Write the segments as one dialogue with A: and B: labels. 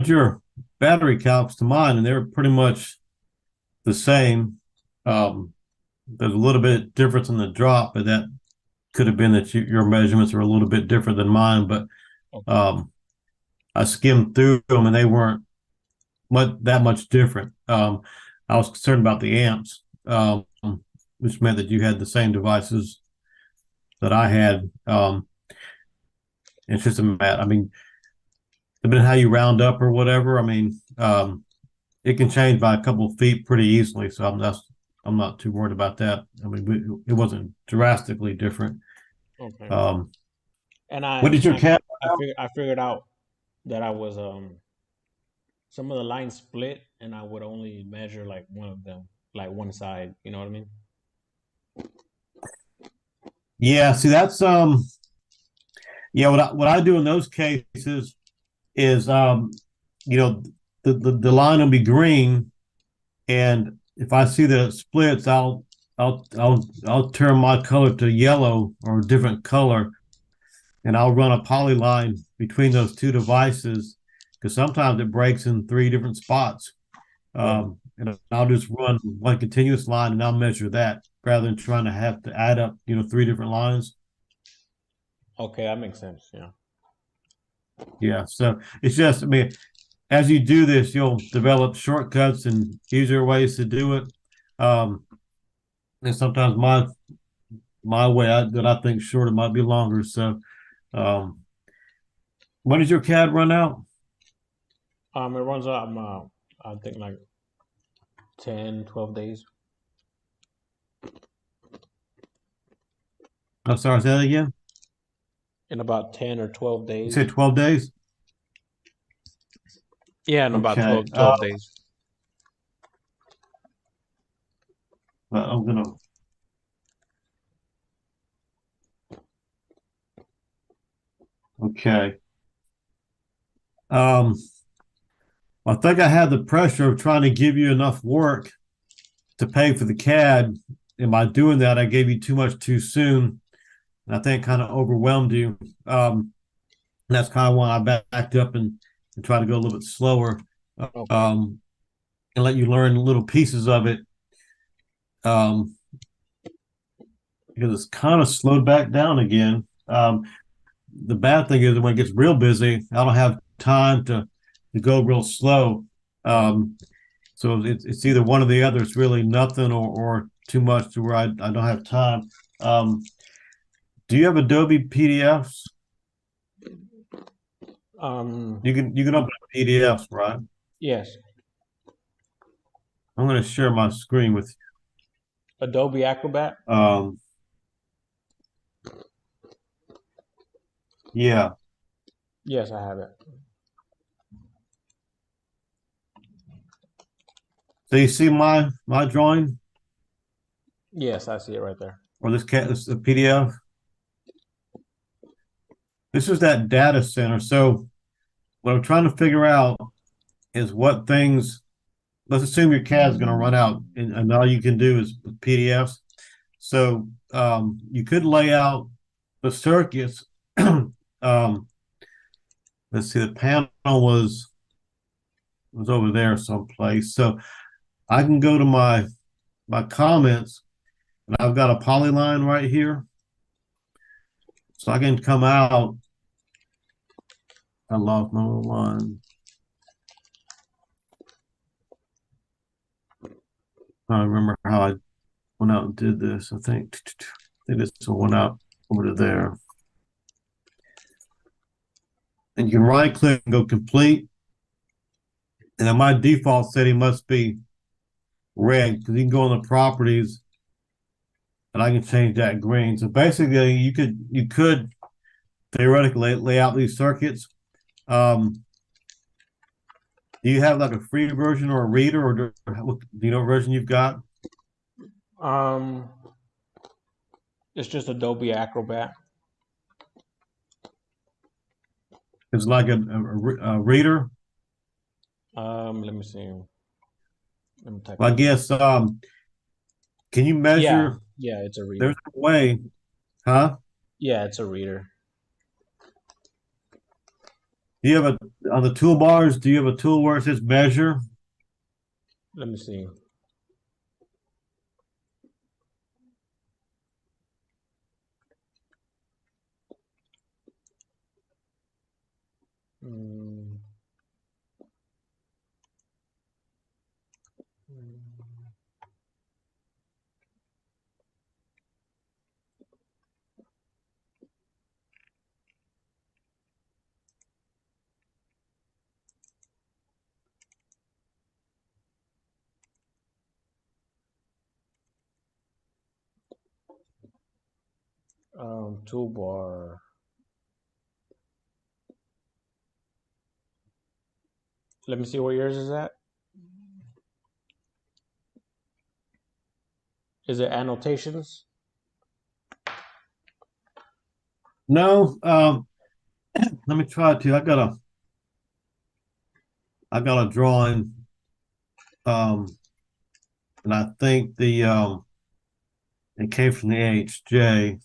A: your battery calcs to mine, and they're pretty much the same. There's a little bit difference in the drop, but that could have been that your measurements are a little bit different than mine. But
B: Okay.
A: um, I skimmed through them, and they weren't that much different. I was concerned about the amps, which meant that you had the same devices that I had. It's just a matter. I mean, depending on how you round up or whatever. I mean, it can change by a couple of feet pretty easily. So I'm not too worried about that. I mean, it wasn't drastically different.
B: Okay.
A: Um,
B: And I
A: what did
B: and
A: your
B: I
A: cat?
B: I figured out that I was some of the lines split and I would only measure like one of them, like one side, you know what I mean?
A: Yeah, see, that's yeah. What I do in those cases is you know, the line will be green, and if I see that it splits, I'll turn my color to yellow or a different color, and I'll run a poly line between those two devices because sometimes it breaks in three different spots.
B: Right.
A: And I'll just run one continuous line and I'll measure that rather than trying to have to add up, three different lines.
B: Okay, that makes sense. Yeah.
A: Yeah. So it's just, I mean, as you do this, you'll develop shortcuts and easier ways to do it. Um, and sometimes my way that I think shorter might be longer. So, um, when does your CAD run out?
B: It runs out I think like 10, 12 days.
A: I'm sorry, say that again.
B: In about 10 or 12
A: You
B: days.
A: said 12 days?
B: Yeah, in about
A: Okay.
B: 12 days.
A: Well, I'm gonna, okay. Um, I think I had the pressure of trying to give you enough work to pay for the CAD. And by doing that, I gave you too much too soon. And I think kind of overwhelmed you. And that's kind of why I backed up and tried to go a little bit slower,
B: Okay.
A: um, and let you learn little pieces of it, um, because it's kind of slowed back down again. The bad thing is that when it gets real busy, I don't have time to go real slow.
B: Right.
A: Um, so it's either one or the other. It's really nothing or too much to where I don't have time. Do you have Adobe PDFs?
B: Um,
A: You can open PDFs, right?
B: yes.
A: I'm going to share my screen with
B: Adobe Acrobat.
A: you. Yeah.
B: Yes, I have it.
A: So you see my drawing
B: Yes, I see it right there.
A: or this PDF. This is that data center. So what I'm trying to figure out is what things. Let's assume your CAD is going to run out, and all you can do is PDFs. So you could lay out the circuits. um, let's see, the panel was over there someplace. So I can go to my comments, and I've got a polyline right here. So I can come out. I lost my line. I remember how I went out and did this. I think this went out over to there. And you can right click and go complete. And then my default setting must be red because you can go in the properties and I can change that green. So basically you could theoretically lay out these circuits. Do you have like a free version or a reader, or do you know what version you've got?
B: Um, it's just Adobe Acrobat.
A: It's like a reader.
B: Let me see. Let me type
A: Well,
B: it
A: I
B: in.
A: guess can you
B: Yeah,
A: measure?
B: yeah, it's a
A: There's
B: reader.
A: a way, huh?
B: Yeah, it's a reader.
A: Do you have a on the toolbars? Do you have a tool where it says measure?
B: Let me see. Mm, toolbar. Let me see where yours is at. Is it annotations?
A: No. Let me try to. I got a drawing. Um, and I think the it came from the AHJ.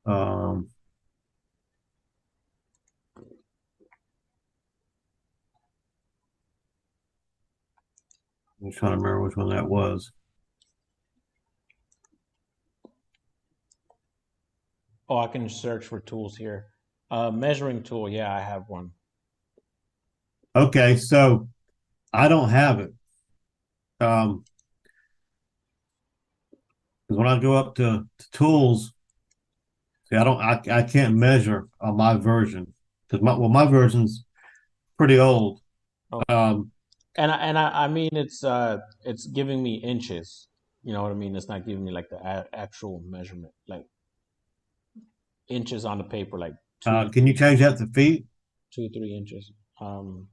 A: Um, I'm trying to remember which one that was.
B: Oh, I can search for tools here. Measuring tool. Yeah, I have one.
A: Okay, so I don't have it. Um, because when I go up to tools, see, I can't measure on my version because my version's pretty old.
B: Okay.
A: Um,
B: And I mean it's giving me inches. You know what I mean? It's not giving me like the actual measurement, like inches on the paper, like
A: can you change that to feet?
B: 2, 3 inches. Um,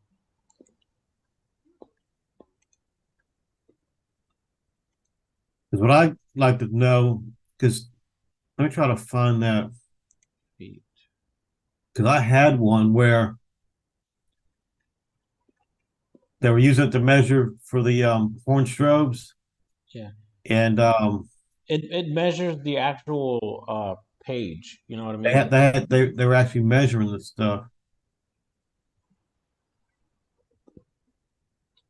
A: Because what I like to know, because let me try to find that
B: feet.
A: because I had one where they were using it to measure for the horn strobes,
B: Yeah.
A: and
B: It measures the actual page. You know what I
A: they
B: mean?
A: had they were actually measuring this stuff.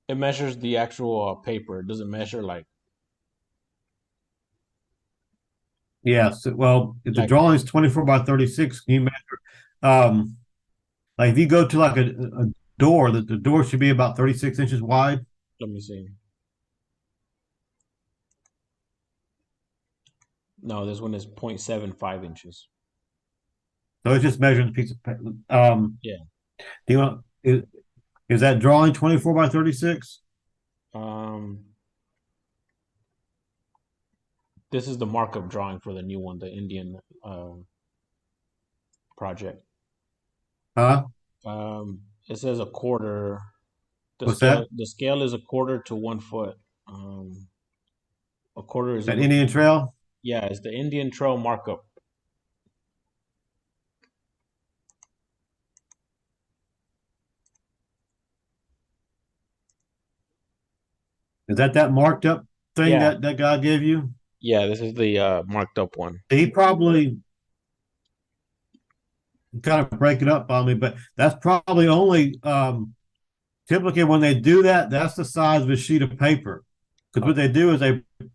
B: It measures the actual paper. It doesn't measure
A: Yes, well, if the
B: like.
A: drawing is 24 by 36, can you measure? Like if you go to like a door, that the door should be about 36 inches wide.
B: Let me see. No, this one is 0.75 inches.
A: So it's just measuring a piece of paper.
B: Yeah.
A: Do you want is that drawing 24 by 36?
B: Um, this is the markup drawing for the new one, the Indian project.
A: Huh?
B: It says a quarter. The
A: What's
B: scale
A: that?
B: the scale is a quarter to 1 foot. A quarter is
A: That
B: equal to
A: Indian Trail?
B: yeah, it's the Indian Trail markup.
A: Is that marked up thing
B: Yeah,
A: that guy gave you?
B: yeah, this is the marked up one.
A: He probably kind of break it up on me, but that's probably only typically when they do that, that's the size of a sheet of paper. Because what they
B: Okay.
A: do is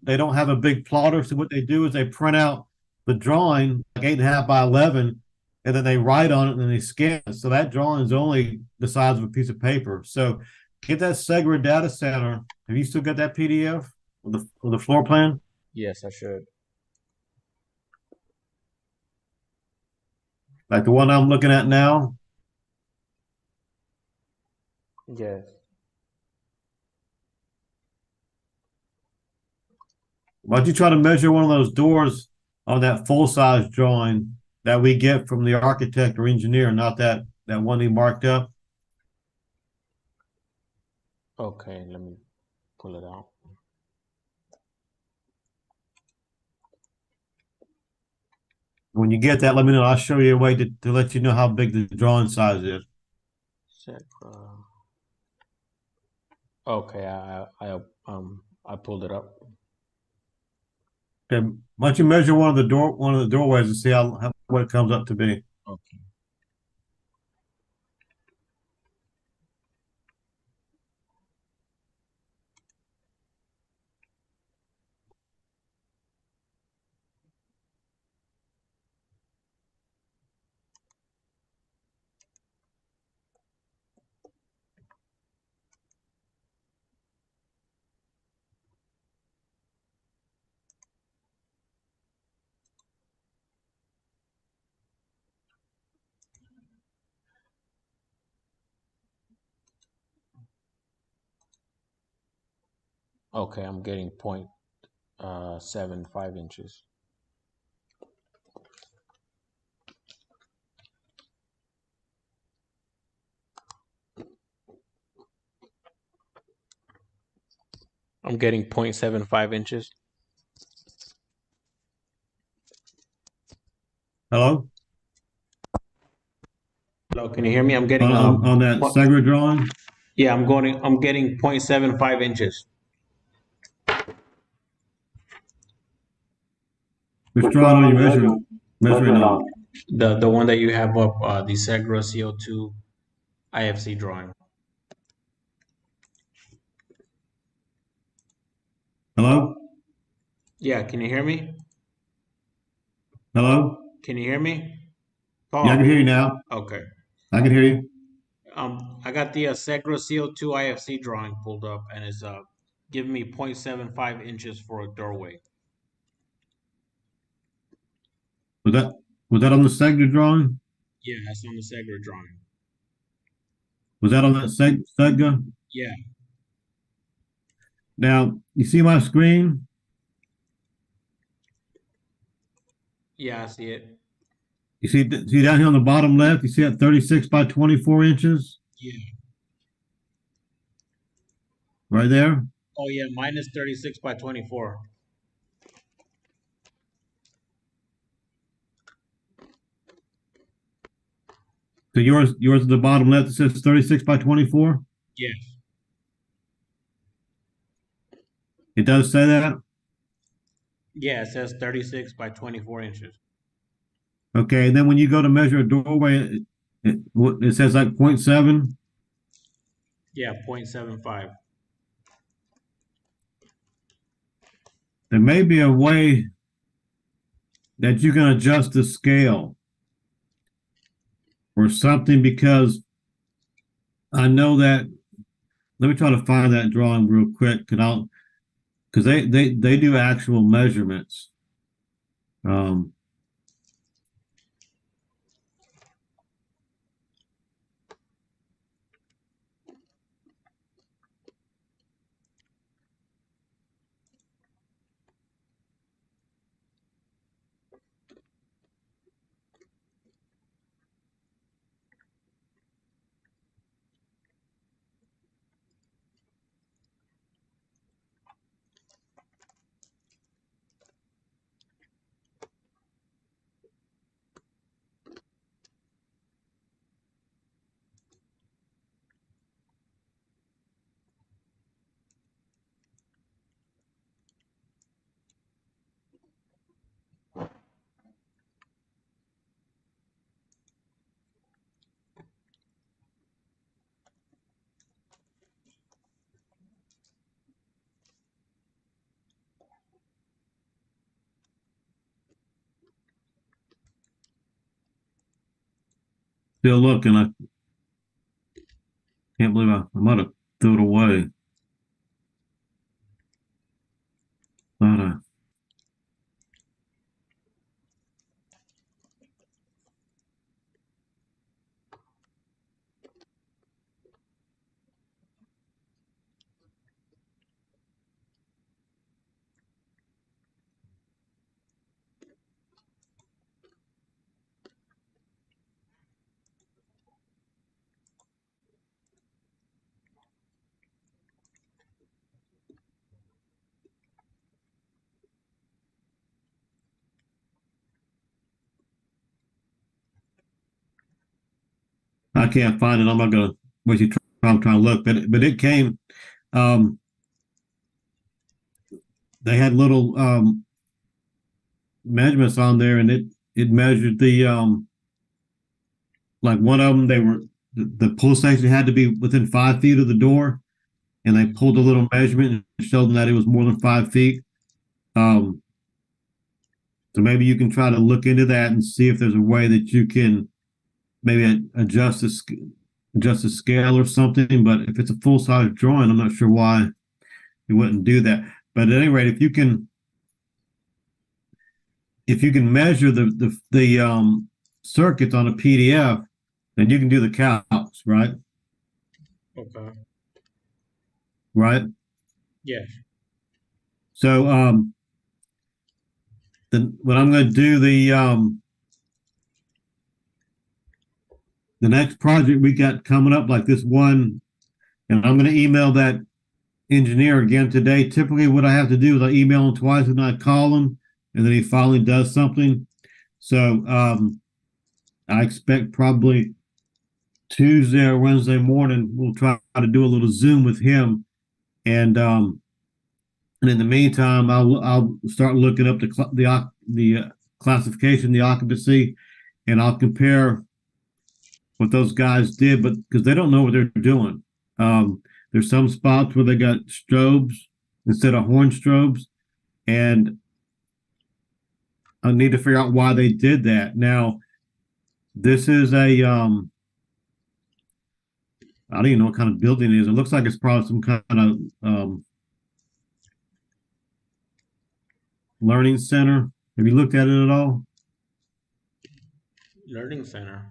A: they don't have a big plotter, so what they do is they print out the drawing like 8.5 by 11, and then they write on it and then they scan it. So that drawing is only the size of a piece of paper. So get that Segre data center. Have you still got that PDF with the floor plan?
B: Yes, I should.
A: Like the one I'm looking at now?
B: Yes.
A: Why don't you try to measure one of those doors on that full size drawing that we get from the architect or engineer, not that one he marked up?
B: Okay, let me pull it out.
A: When you get that, let me know. I'll show you a way to let you know how big the drawing size is.
B: Check. Okay, I pulled it up.
A: Okay, why don't you measure one of the doorways and see how what it comes up to be?
B: Okay. Okay, I'm getting 0.75 inches. I'm getting 0.75 inches.
A: Hello?
B: Hello, can you hear me? I'm getting
A: On that Segre drawing?
B: yeah, I'm getting 0.75 inches.
A: Which
B: Which
A: drawing
B: drawing
A: are
B: are
A: you
B: you
A: measuring
B: measuring
A: on?
B: on? The one that you have up, the Segra CO2 IFC drawing.
A: Hello?
B: Hello? Yeah, can you hear me?
A: Hello?
B: Hello? Can you hear me?
A: Yeah, I
B: Paul.
A: can hear you now.
B: Okay.
A: I can hear you.
B: I got the Segra CO2 IFC drawing pulled up, and it's giving me 0.75 inches for a doorway.
A: Was that was that on the Segre drawing?
B: Yeah, that's on the Segra drawing.
A: Was that on that Segre?
B: Yeah,
A: Now, you see my screen?
B: yeah, I see it.
A: See down here on the bottom left, you see that 36 by 24 inches
B: Yeah.
A: right there?
B: Oh yeah, mine is 36 by 24.
A: So yours at the bottom left, it says 36 by 24.
B: Yes.
A: It does say that.
B: Yeah, it says 36 by 24 inches.
A: Okay, and then when you go to measure a doorway, it says like 0.7.
B: Yeah, 0.75.
A: There may be a way that you can adjust the scale or something because I know that. Let me try to find that drawing real quick, because they do actual measurements. Um, Still looking. I can't believe I might have threw it away. But I can't find it. I'm not gonna waste your time trying to look. But it came. Um, they had little measurements on there, and it measured the like one of them. The pull station had to be within 5 feet of the door, and they pulled a little measurement and showed them that it was more than 5 feet. Um, so maybe you can try to look into that and see if there's a way that you can maybe adjust the scale or something. But if it's a full size drawing, I'm not sure why you wouldn't do that. But at any rate, if you can measure the circuits on a PDF, then you can do the calcs, right?
B: Okay.
A: Right.
B: Yes.
A: So then what I'm going to do the next project we got coming up, like this one, and I'm going to email that engineer again today. Typically, what I have to do is I email him twice and I call him, and then he finally does something. So I expect probably Tuesday or Wednesday morning we'll try to do a little Zoom with him, and in the meantime I'll start looking up the classification, the occupancy, and I'll compare what those guys did, but because they don't know what they're doing. There's some spots where they got strobes instead of horn strobes, and I need to figure out why they did that. Now, this is a I don't even know what kind of building it is. It looks like it's probably some kind of learning center. Have you looked at it at all?
B: Learning center.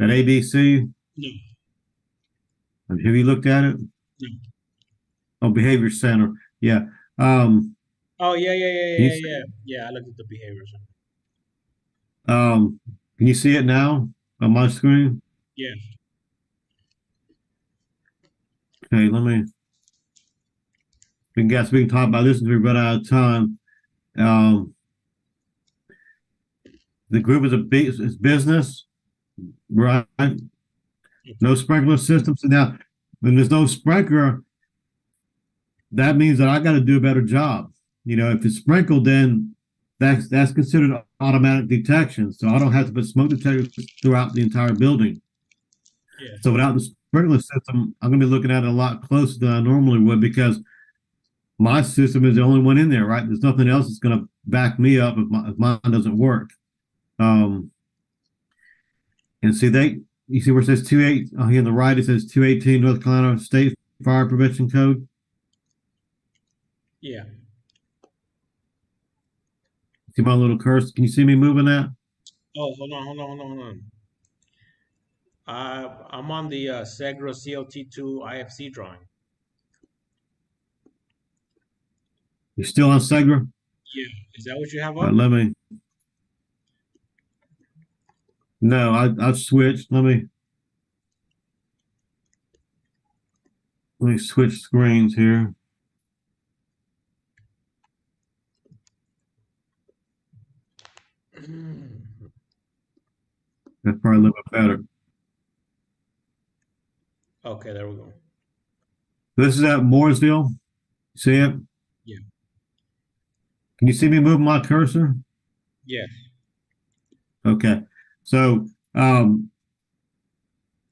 A: At ABC?
B: No.
A: Have you looked at it?
B: No.
A: Oh, behavior center. Yeah.
B: Oh yeah, yeah, yeah,
A: Can you
B: yeah, yeah. Yeah, I looked at the behavior center.
A: um can you see it now on my screen?
B: Yeah.
A: Okay, we can talk about this until we run out of time. Um, the group is business, right? No sprinkler systems. So now, when there's no sprinkler, that means that I got to do a better job. If it's sprinkled, then that's considered automatic detection. So I don't have to put smoke detectors throughout the entire building.
B: Yeah.
A: So without the sprinkler system, I'm going to be looking at it a lot closer than I normally would because my system is the only one in there, right? There's nothing else that's going to back me up if mine doesn't work. And you see where it says 28 here on the right, it says 218 North Carolina State Fire Prevention Code.
B: Yeah.
A: See my little cursor? Can you see me moving that?
B: Oh, hold on. I'm on the Segra CLT2 IFC drawing.
A: You're still on Segra?
B: Yeah. Is that what you have
A: All
B: up?
A: right, no, I've switched. Let me switch screens here. That's probably a little bit better.
B: Okay, there we go.
A: This is at Mooresville. See it?
B: Yeah.
A: Can you see me moving my cursor?
B: Yeah.
A: Okay. So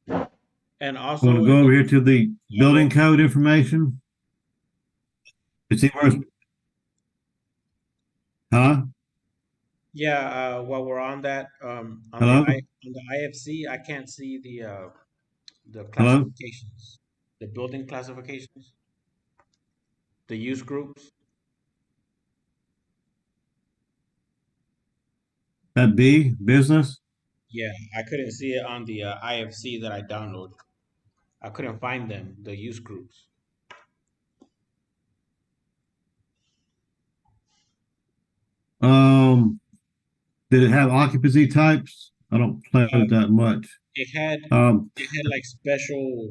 B: And
A: I'm
B: also
A: going to go over here to the building code information. You see where huh?
B: yeah, while we're on that,
A: Hello?
B: on the IFC, I can't see the
A: Hello?
B: classifications, the building classifications, the use groups.
A: That B, business?
B: Yeah, I couldn't see it on the IFC that I downloaded. I couldn't find them, the use groups.
A: Um, did it have occupancy types? I don't play with
B: Um,
A: that much.
B: it had
A: Um,
B: it had like special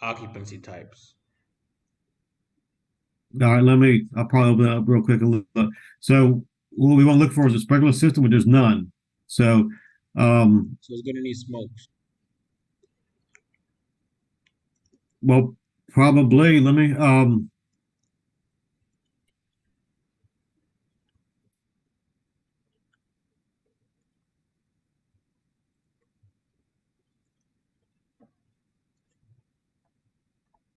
B: occupancy types.
A: all right, I'll probably open that up real quick and look. So what we want to look for is a sprinkler system, but there's none. So,
B: So it's gonna need smokes.
A: well, probably,